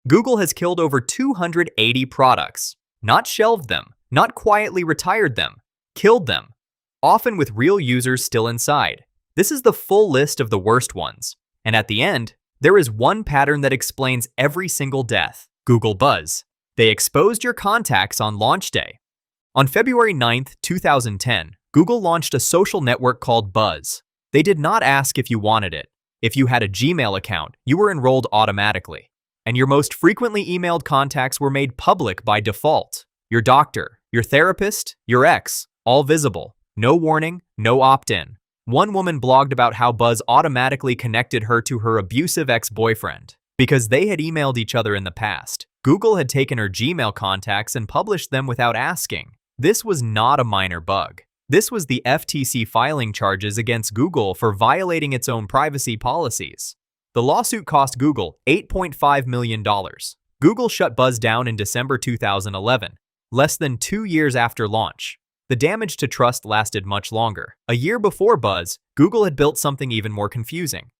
Google has killed over 280 products. Not shelved them, not quietly retired them, killed them, often with real users still inside. This is the full list of the worst ones. And at the end, there is one pattern that explains every single death. Google Buzz. They exposed your contacts on launch day. On February 9th, 2010, Google launched a social network called Buzz. They did not ask if you wanted it. If you had a Gmail account, you were enrolled automatically. And your most frequently emailed contacts were made public by default. Your doctor, your therapist, your ex, all visible. No warning, no opt-in. One woman blogged about how Buzz automatically connected her to her abusive ex-boyfriend. Because they had emailed each other in the past, Google had taken her Gmail contacts and published them without asking. This was not a minor bug. This was the FTC filing charges against Google for violating its own privacy policies. The lawsuit cost Google $8.5 million. Google shut Buzz down in December 2011, less than 2 years after launch. The damage to trust lasted much longer. A year before Buzz, Google had built something even more confusing.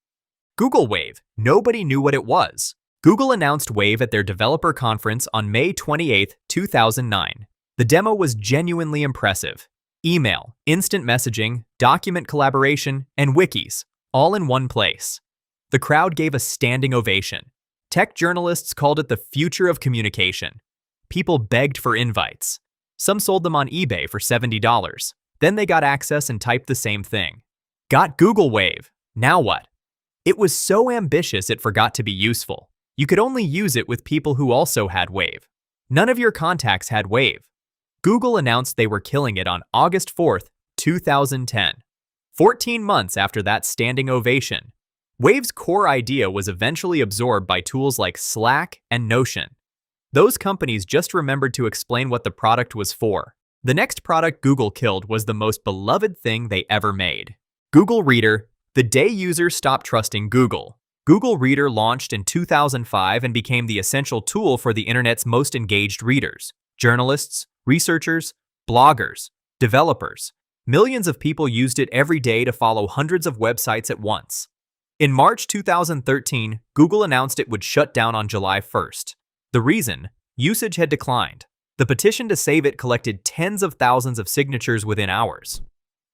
Google Wave. Nobody knew what it was. Google announced Wave at their developer conference on May 28, 2009. The demo was genuinely impressive. Email, instant messaging, document collaboration, and wikis, all in one place. The crowd gave a standing ovation. Tech journalists called it the future of communication. People begged for invites. Some sold them on eBay for $70. Then they got access and typed the same thing. Got Google Wave. Now what? It was so ambitious it forgot to be useful. You could only use it with people who also had Wave. None of your contacts had Wave. Google announced they were killing it on August 4, 2010. 14 months after that standing ovation. Wave's core idea was eventually absorbed by tools like Slack and Notion. Those companies just remembered to explain what the product was for. The next product Google killed was the most beloved thing they ever made. Google Reader. The day users stopped trusting Google. Google Reader launched in 2005 and became the essential tool for the internet's most engaged readers. Journalists, researchers, bloggers, developers. Millions of people used it every day to follow hundreds of websites at once. In March 2013, Google announced it would shut down on July 1st. The reason? Usage had declined. The petition to save it collected tens of thousands of signatures within hours.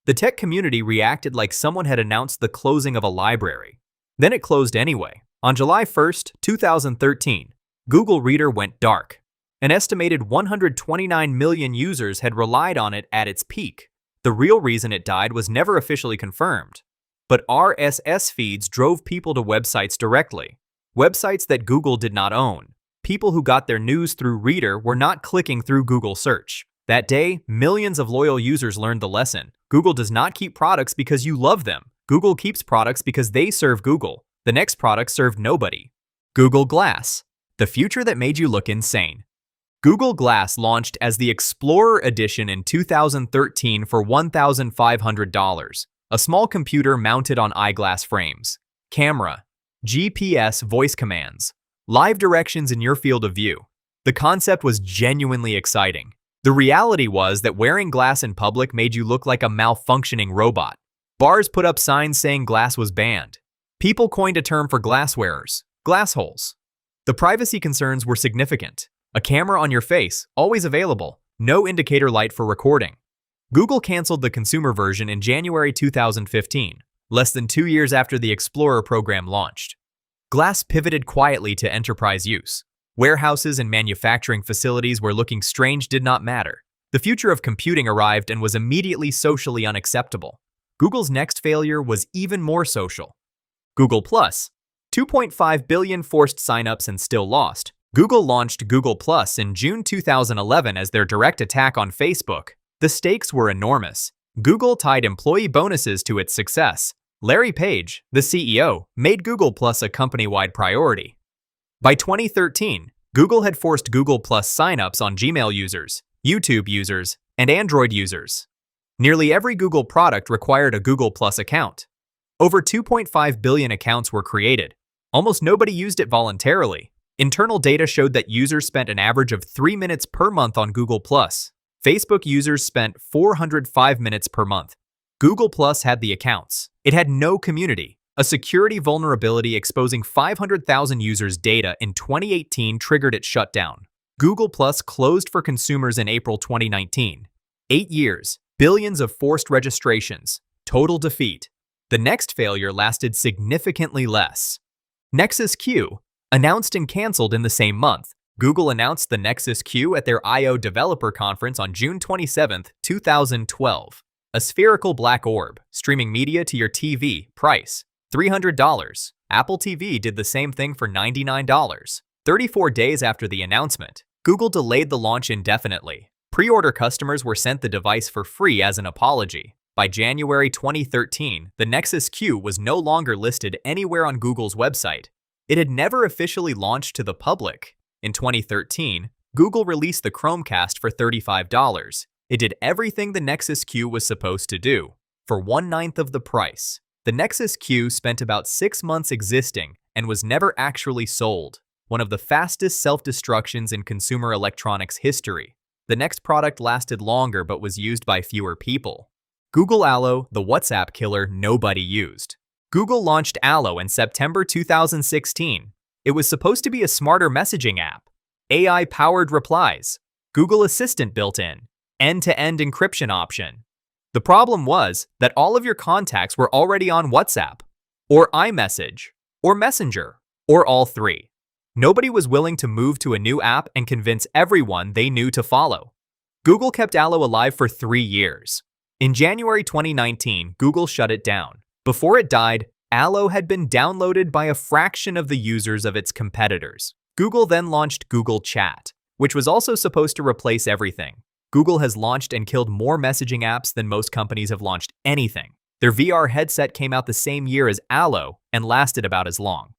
The tech community reacted like someone had announced the closing of a library. Then it closed anyway. On July 1st, 2013, Google Reader went dark. An estimated 129 million users had relied on it at its peak. The real reason it died was never officially confirmed. But RSS feeds drove people to websites directly. Websites that Google did not own. People who got their news through Reader were not clicking through Google search. That day, millions of loyal users learned the lesson. Google does not keep products because you love them. Google keeps products because they serve Google. The next product served nobody. Google Glass. The future that made you look insane. Google Glass launched as the Explorer Edition in 2013 for $1,500. A small computer mounted on eyeglass frames. Camera. GPS voice commands. Live directions in your field of view. The concept was genuinely exciting. The reality was that wearing glass in public made you look like a malfunctioning robot. Bars put up signs saying glass was banned. People coined a term for glass wearers, glassholes. The privacy concerns were significant. A camera on your face, always available, no indicator light for recording. Google canceled the consumer version in January 2015, less than 2 years after the Explorer program launched. Glass pivoted quietly to enterprise use. Warehouses and manufacturing facilities where looking strange did not matter. The future of computing arrived and was immediately socially unacceptable. Google's next failure was even more social. Google+. 2.5 billion forced signups and still lost. Google launched Google+ in June 2011 as their direct attack on Facebook. The stakes were enormous. Google tied employee bonuses to its success. Larry Page, the CEO, made Google+ a company-wide priority. By 2013, Google had forced Google+ signups on Gmail users, YouTube users, and Android users. Nearly every Google product required a Google+ account. Over 2.5 billion accounts were created. Almost nobody used it voluntarily. Internal data showed that users spent an average of 3 minutes per month on Google+. Facebook users spent 405 minutes per month. Google+ had the accounts. It had no community. A security vulnerability exposing 500,000 users' data in 2018 triggered its shutdown. Google Plus closed for consumers in April 2019. 8 years, billions of forced registrations, total defeat. The next failure lasted significantly less. Nexus Q, announced and canceled in the same month. Google announced the Nexus Q at their I/O developer conference on June 27, 2012. A spherical black orb, streaming media to your TV, price $300. Apple TV did the same thing for $99. 34 days after the announcement, Google delayed the launch indefinitely. Pre-order customers were sent the device for free as an apology. By January 2013, the Nexus Q was no longer listed anywhere on Google's website. It had never officially launched to the public. In 2013, Google released the Chromecast for $35. It did everything the Nexus Q was supposed to do, for 1/9 of the price. The Nexus Q spent about 6 months existing and was never actually sold, one of the fastest self-destructions in consumer electronics history. The next product lasted longer but was used by fewer people. Google Allo, the WhatsApp killer nobody used. Google launched Allo in September 2016. It was supposed to be a smarter messaging app. AI-powered replies, Google Assistant built in, end-to-end encryption option. The problem was that all of your contacts were already on WhatsApp, or iMessage, or Messenger, or all three. Nobody was willing to move to a new app and convince everyone they knew to follow. Google kept Allo alive for 3 years. In January 2019, Google shut it down. Before it died, Allo had been downloaded by a fraction of the users of its competitors. Google then launched Google Chat, which was also supposed to replace everything. Google has launched and killed more messaging apps than most companies have launched anything. Their VR headset came out the same year as Aloe and lasted about as long.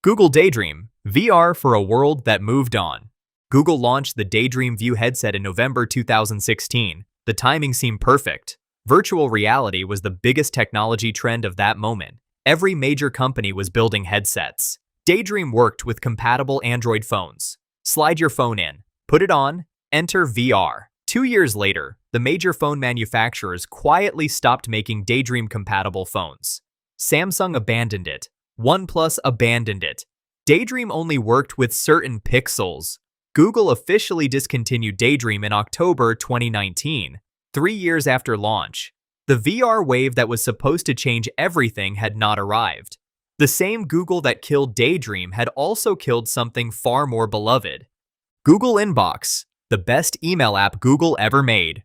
Google Daydream VR for a world that moved on. Google launched the Daydream View headset in November 2016. The timing seemed perfect. Virtual reality was the biggest technology trend of that moment. Every major company was building headsets. Daydream worked with compatible Android phones. Slide your phone in, put it on, enter VR. 2 years later, the major phone manufacturers quietly stopped making Daydream-compatible phones. Samsung abandoned it. OnePlus abandoned it. Daydream only worked with certain pixels. Google officially discontinued Daydream in October 2019, 3 years after launch. The VR wave that was supposed to change everything had not arrived. The same Google that killed Daydream had also killed something far more beloved. Google Inbox, the best email app Google ever made.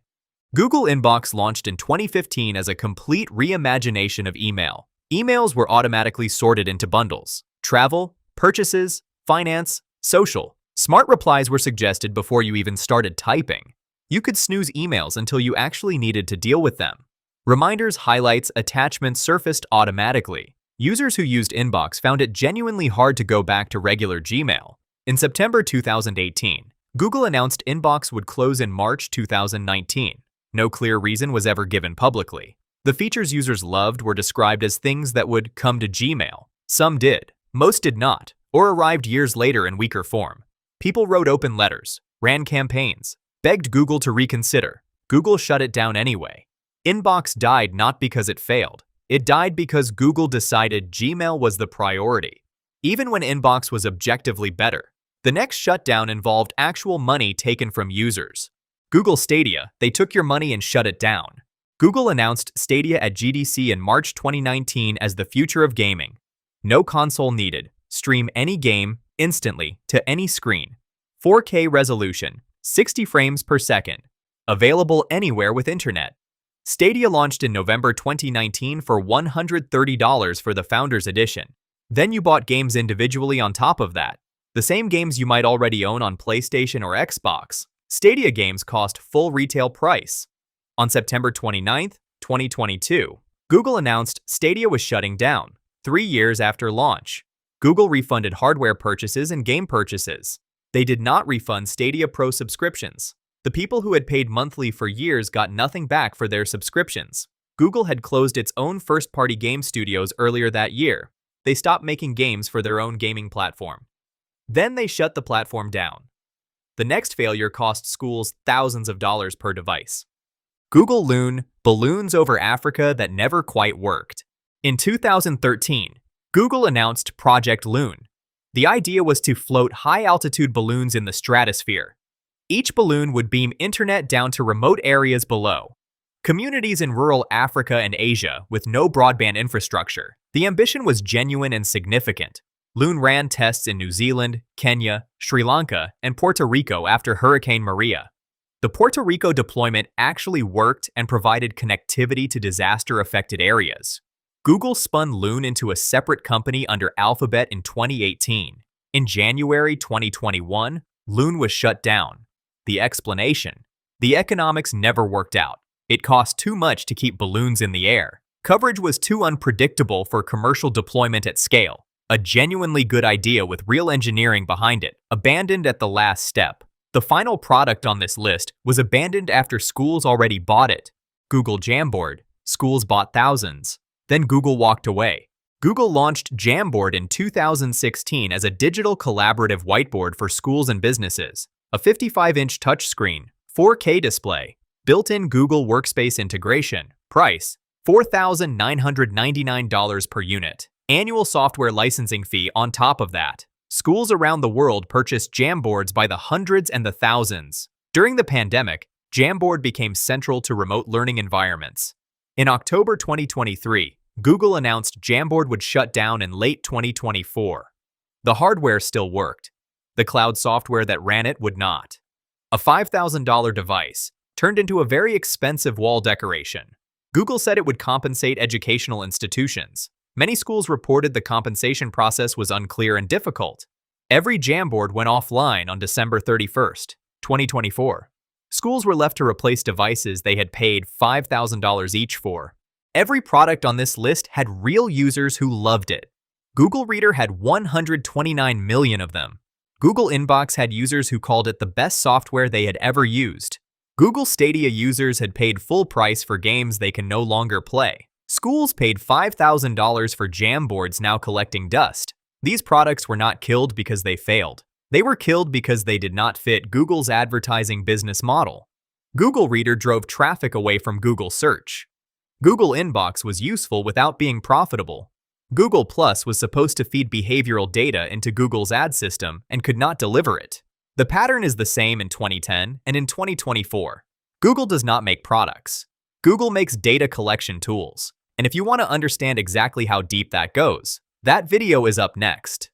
Google Inbox launched in 2015 as a complete reimagination of email. Emails were automatically sorted into bundles: travel, purchases, finance, social. Smart replies were suggested before you even started typing. You could snooze emails until you actually needed to deal with them. Reminders, highlights, attachments surfaced automatically. Users who used Inbox found it genuinely hard to go back to regular Gmail. In September 2018, Google announced Inbox would close in March 2019. No clear reason was ever given publicly. The features users loved were described as things that would come to Gmail. Some did, most did not, or arrived years later in weaker form. People wrote open letters, ran campaigns, begged Google to reconsider. Google shut it down anyway. Inbox died not because it failed. It died because Google decided Gmail was the priority, even when Inbox was objectively better. The next shutdown involved actual money taken from users. Google Stadia, they took your money and shut it down. Google announced Stadia at GDC in March 2019 as the future of gaming. No console needed. Stream any game, instantly, to any screen. 4K resolution, 60 frames per second. Available anywhere with internet. Stadia launched in November 2019 for $130 for the Founders Edition. Then you bought games individually on top of that. The same games you might already own on PlayStation or Xbox. Stadia games cost full retail price. On September 29, 2022, Google announced Stadia was shutting down, 3 years after launch. Google refunded hardware purchases and game purchases. They did not refund Stadia Pro subscriptions. The people who had paid monthly for years got nothing back for their subscriptions. Google had closed its own first-party game studios earlier that year. They stopped making games for their own gaming platform. Then they shut the platform down. The next failure cost schools thousands of dollars per device. Google Loon, balloons over Africa that never quite worked. In 2013, Google announced Project Loon. The idea was to float high-altitude balloons in the stratosphere. Each balloon would beam internet down to remote areas below. Communities in rural Africa and Asia with no broadband infrastructure. The ambition was genuine and significant. Loon ran tests in New Zealand, Kenya, Sri Lanka, and Puerto Rico after Hurricane Maria. The Puerto Rico deployment actually worked and provided connectivity to disaster-affected areas. Google spun Loon into a separate company under Alphabet in 2018. In January 2021, Loon was shut down. The explanation: the economics never worked out. It cost too much to keep balloons in the air. Coverage was too unpredictable for commercial deployment at scale. A genuinely good idea with real engineering behind it, abandoned at the last step. The final product on this list was abandoned after schools already bought it. Google Jamboard. Schools bought thousands. Then Google walked away. Google launched Jamboard in 2016 as a digital collaborative whiteboard for schools and businesses. A 55-inch touchscreen, 4K display, built-in Google Workspace integration. Price: $4,999 per unit. Annual software licensing fee on top of that. Schools around the world purchased Jamboards by the hundreds and the thousands. During the pandemic, Jamboard became central to remote learning environments. In October 2023, Google announced Jamboard would shut down in late 2024. The hardware still worked. The cloud software that ran it would not. A $5,000 device turned into a very expensive wall decoration. Google said it would compensate educational institutions. Many schools reported the compensation process was unclear and difficult. Every Jamboard went offline on December 31st, 2024. Schools were left to replace devices they had paid $5,000 each for. Every product on this list had real users who loved it. Google Reader had 129 million of them. Google Inbox had users who called it the best software they had ever used. Google Stadia users had paid full price for games they can no longer play. Schools paid $5,000 for Jamboards now collecting dust. These products were not killed because they failed. They were killed because they did not fit Google's advertising business model. Google Reader drove traffic away from Google Search. Google Inbox was useful without being profitable. Google Plus was supposed to feed behavioral data into Google's ad system and could not deliver it. The pattern is the same in 2010 and in 2024. Google does not make products. Google makes data collection tools. And if you want to understand exactly how deep that goes, that video is up next.